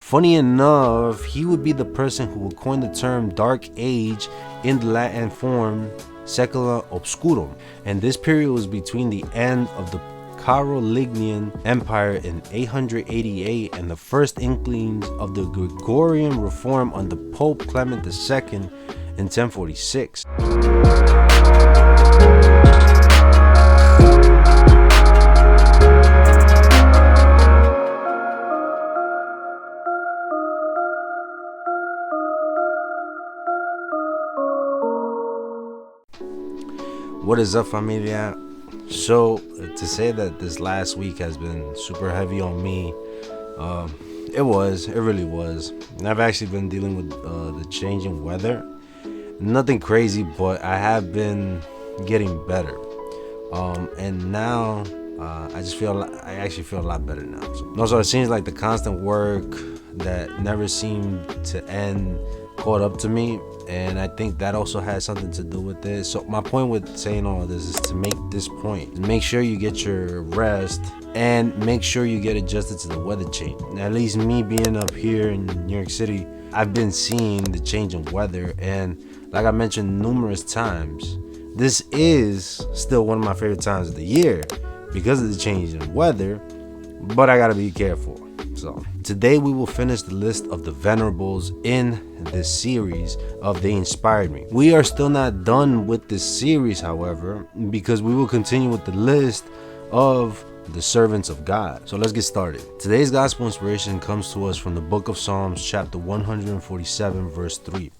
Funny enough, he would be the person who would coin the term Dark Age in the Latin form Secula Obscurum, and this period was between the end of the Carolingian Empire in 888 and the first inklings of the Gregorian Reform under Pope Clement II in 1046. What is up, familia? So to say that this last week has been super heavy on me, it really was. And I've actually been dealing with the changing weather. Nothing crazy, but I have been getting better. And now I actually feel a lot better now. So it seems like the constant work that never seemed to end caught up to me, and I think that also has something to do with this. So my point with saying all of this is to make this point: make sure you get your rest and make sure you get adjusted to the weather change. At least me being up here in New York City, I've been seeing the change in weather, and like I mentioned numerous times, this is still one of my favorite times of the year because of the change in weather, but I gotta be careful. So today we will finish the list of the Venerables in this series of They Inspired Me. We are still not done with this series, however, because we will continue with the list of the servants of God. So let's get started. Today's gospel inspiration comes to us from the book of Psalms, chapter 147, verse 3.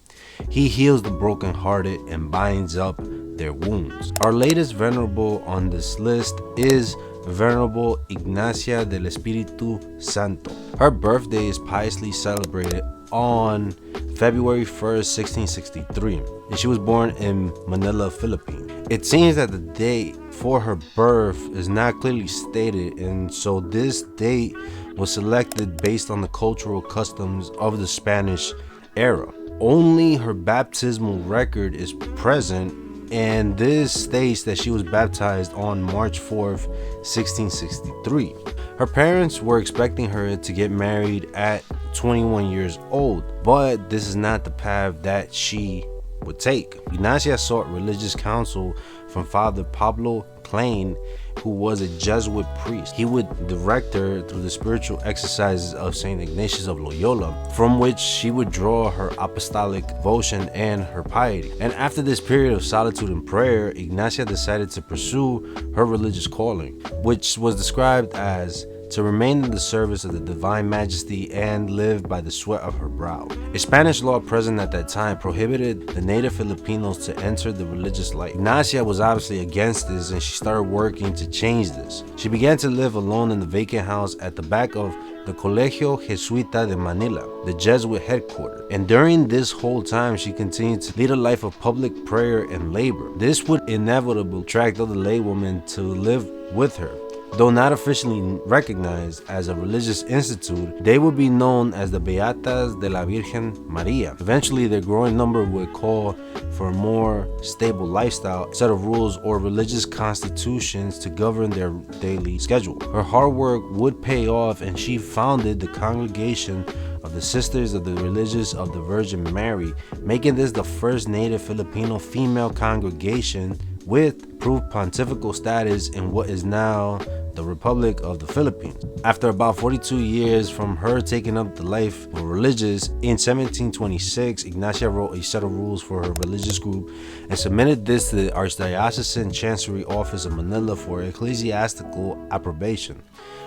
He heals the brokenhearted and binds up their wounds. Our latest venerable on this list is Venerable Ignacia Del Espiritu Santo. Her birthday is piously celebrated on February 1st, 1663, and she was born in Manila, Philippines. It seems that the date for her birth is not clearly stated, and so this date was selected based on the cultural customs of the Spanish era. Only her baptismal record is present, and this states that she was baptized on March 4th, 1663. Her parents were expecting her to get married at 21 years old, but this is not the path that she would take. Ignacia sought religious counsel from Father Pablo Klein, who was a Jesuit priest. He would direct her through the spiritual exercises of Saint Ignatius of Loyola, from which she would draw her apostolic devotion and her piety. And after this period of solitude and prayer, Ignacia decided to pursue her religious calling, which was described as to remain in the service of the Divine Majesty and live by the sweat of her brow. A Spanish law present at that time prohibited the native Filipinos to enter the religious life. Ignacia was obviously against this, and she started working to change this. She began to live alone in the vacant house at the back of the Colegio Jesuita de Manila, the Jesuit headquarters. And during this whole time, she continued to lead a life of public prayer and labor. This would inevitably attract other laywomen to live with her. Though not officially recognized as a religious institute, they would be known as the Beatas de la Virgen Maria. Eventually, their growing number would call for a more stable lifestyle, set of rules, or religious constitutions to govern their daily schedule. Her hard work would pay off, and she founded the Congregation of the Sisters of the Religious of the Virgin Mary, making this the first native Filipino female congregation with proved pontifical status in what is now the Republic of the Philippines. After about 42 years from her taking up the life of religious, in 1726, Ignacia wrote a set of rules for her religious group and submitted this to the Archdiocesan Chancery Office of Manila for ecclesiastical approbation,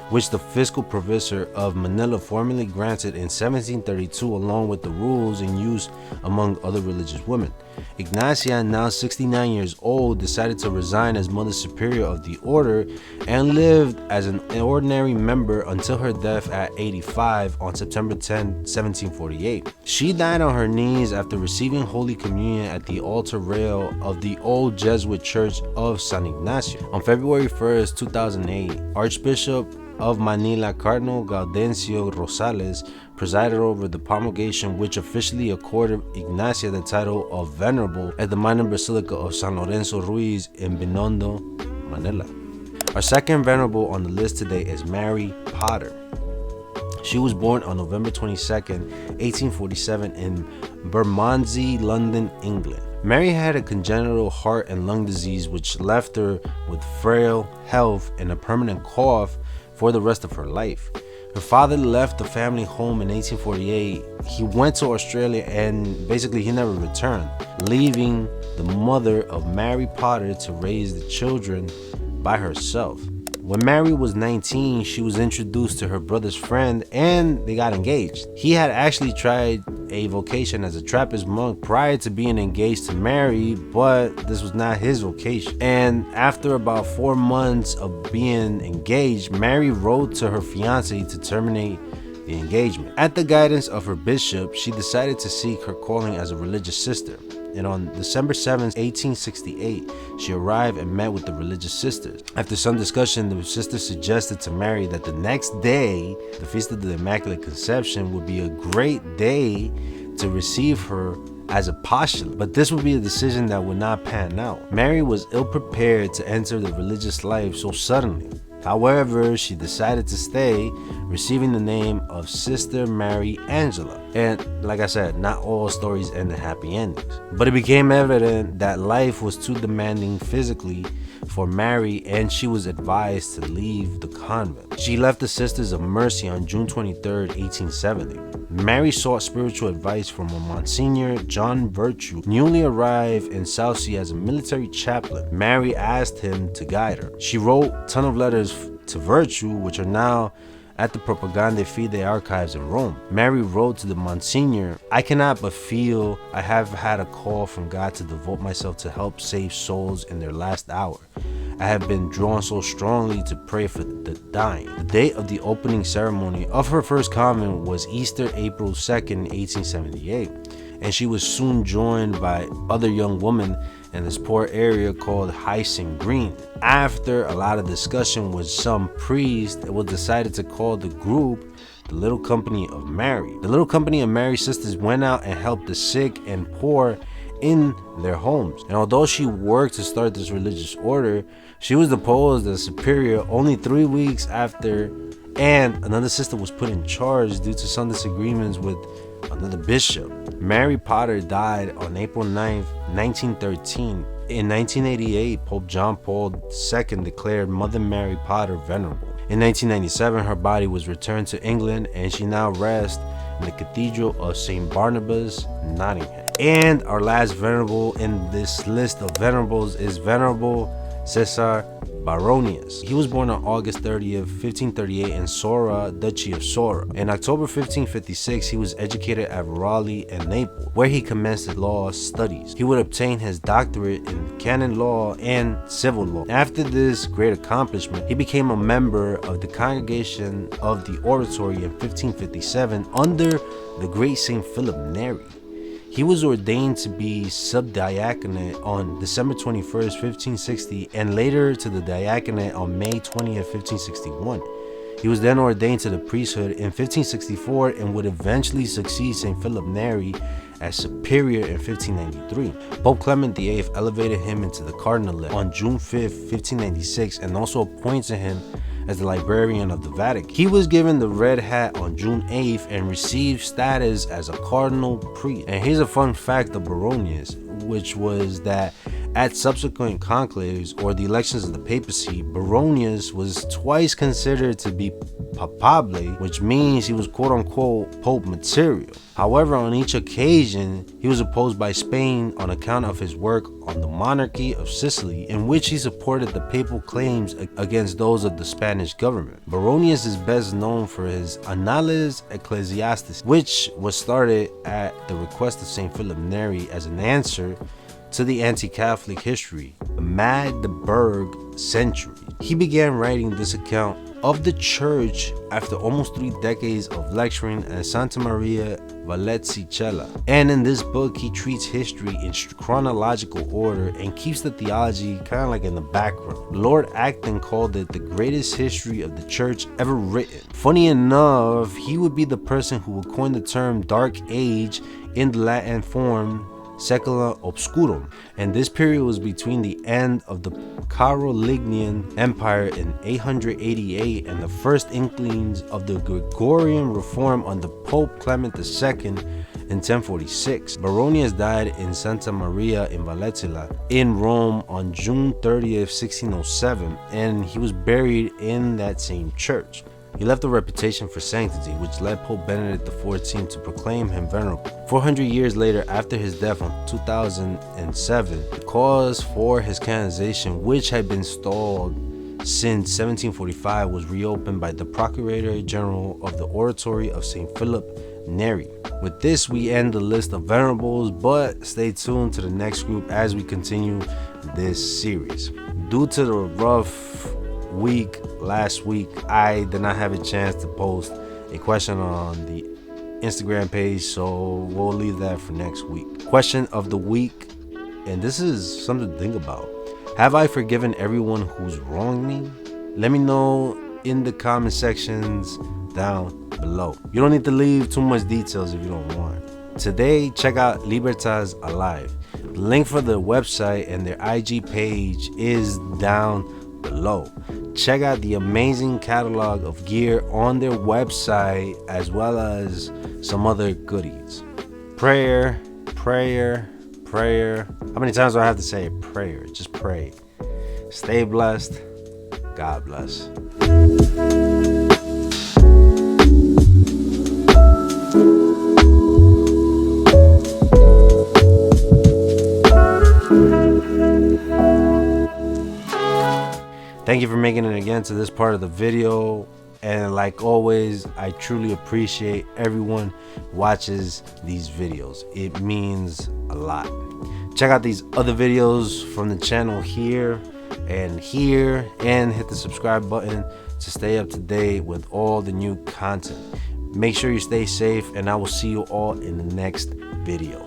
which the fiscal provisor of Manila formally granted in 1732, along with the rules in use among other religious women. Ignacia, now 69 years old, decided to resign as Mother Superior of the order and lived as an ordinary member until her death at 85 on September 10, 1748. She died on her knees after receiving Holy Communion at the altar rail of the old Jesuit Church of San Ignacio. On February 1st, 2008, Archbishop of Manila, Cardinal Gaudencio Rosales, presided over the promulgation, which officially accorded Ignacia the title of Venerable at the minor basilica of San Lorenzo Ruiz in Binondo, Manila. Our second Venerable on the list today is Mary Potter. She was born on November 22nd, 1847 in Bermondsey, London, England. Mary had a congenital heart and lung disease which left her with frail health and a permanent cough for the rest of her life. Her father left the family home in 1848. He went to Australia and basically he never returned, leaving the mother of Mary Potter to raise the children by herself. When Mary was 19, she was introduced to her brother's friend and they got engaged. He had actually tried a vocation as a Trappist monk prior to being engaged to Mary, but this was not his vocation. And after about 4 months of being engaged, Mary wrote to her fiancé to terminate the engagement. At the guidance of her bishop, she decided to seek her calling as a religious sister. And on December 7th, 1868, she arrived and met with the religious sisters. After some discussion, the sisters suggested to Mary that the next day, the Feast of the Immaculate Conception, would be a great day to receive her as a postulant. But this would be a decision that would not pan out. Mary was ill-prepared to enter the religious life so suddenly. However, she decided to stay, receiving the name of Sister Mary Angela. And like I said, not all stories end in happy endings. But it became evident that life was too demanding physically for Mary, and she was advised to leave the convent. She left the Sisters of Mercy on June 23, 1870. Mary sought spiritual advice from a Monsignor John Virtue, newly arrived in Southsea as a military chaplain. Mary asked him to guide her. She wrote a ton of letters to Virtue, which are now at the Propagandae Fide archives in Rome. Mary wrote to the Monsignor, "I cannot but feel I have had a call from God to devote myself to help save souls in their last hour. I have been drawn so strongly to pray for the dying." The date of the opening ceremony of her first convent was Easter, April 2nd, 1878, and she was soon joined by other young women in this poor area called Hyacinth Green. After a lot of discussion with some priest, it was decided to call the group the Little Company of Mary. The Little Company of Mary sisters went out and helped the sick and poor in their homes. And although she worked to start this religious order, she was deposed as superior only 3 weeks after, and another sister was put in charge due to some disagreements with another bishop. Mary Potter died on April 9th, 1913. In 1988, Pope John Paul II declared Mother Mary Potter venerable. In 1997, her body was returned to England, and she now rests in the Cathedral of St. Barnabas, Nottingham. And our last venerable in this list of venerables is Venerable Caesar Baronius. He was born on August 30th, 1538 in Sora, Duchy of Sora. In October 1556, he was educated at Raleigh and Naples, where he commenced his law studies. He would obtain his doctorate in canon law and civil law. After this great accomplishment, he became a member of the Congregation of the Oratory in 1557 under the great Saint Philip Neri. He was ordained to be subdiaconate on December 21st, 1560, and later to the diaconate on May 20th, 1561. He was then ordained to the priesthood in 1564 and would eventually succeed St. Philip Neri as superior in 1593. Pope Clement VIII elevated him into the cardinalate on June 5th, 1596, and also appointed him as the librarian of the Vatican. He was given the red hat on June 8th and received status as a cardinal priest. And here's a fun fact of Baronius, which was that at subsequent conclaves or the elections of the papacy, Baronius was twice considered to be papable, which means he was quote-unquote pope material. However, on each occasion, he was opposed by Spain on account of his work on the monarchy of Sicily, in which he supported the papal claims against those of the Spanish government. Baronius is best known for his Annales Ecclesiastici, which was started at the request of St. Philip Neri as an answer to the anti-Catholic history, the Magdeburg century. He began writing this account of the church after almost 3 decades of lecturing at Santa Maria Vallecicella. And in this book, he treats history in chronological order and keeps the theology kind of like in the background. Lord Acton called it the greatest history of the church ever written. Funny enough, he would be the person who would coin the term Dark Age in the Latin form Secula Obscurum, and this period was between the end of the Carolingian Empire in 888 and the first inklings of the Gregorian reform under Pope Clement II in 1046. Baronius died in Santa Maria in Vallecilla in Rome on June 30th, 1607, and he was buried in that same church. He left a reputation for sanctity, which led Pope Benedict XIV to proclaim him venerable. 400 years later, after his death in 2007, the cause for his canonization, which had been stalled since 1745, was reopened by the Procurator General of the Oratory of St. Philip Neri. With this, we end the list of venerables, but stay tuned to the next group as we continue this series. Due to the rough week last week, I did not have a chance to post a question on the Instagram page, so we'll leave that for next week. Question of the week, and this is something to think about. Have I forgiven everyone who's wronged me? Let me know in the comment sections down below. You don't need to leave too much details if you don't want. Today, check out Libertas Alive. The link for the website and their IG page is down below. Check out the amazing catalog of gear on their website, as well as some other goodies. Prayer. How many times do I have to say prayer? Just pray. Stay blessed. God bless. Thank you for making it again to this part of the video, and like always, I truly appreciate everyone who watches these videos. It means a lot. Check out these other videos from the channel here, and hit the subscribe button to stay up to date with all the new content. Make sure you stay safe, and I will see you all in the next video.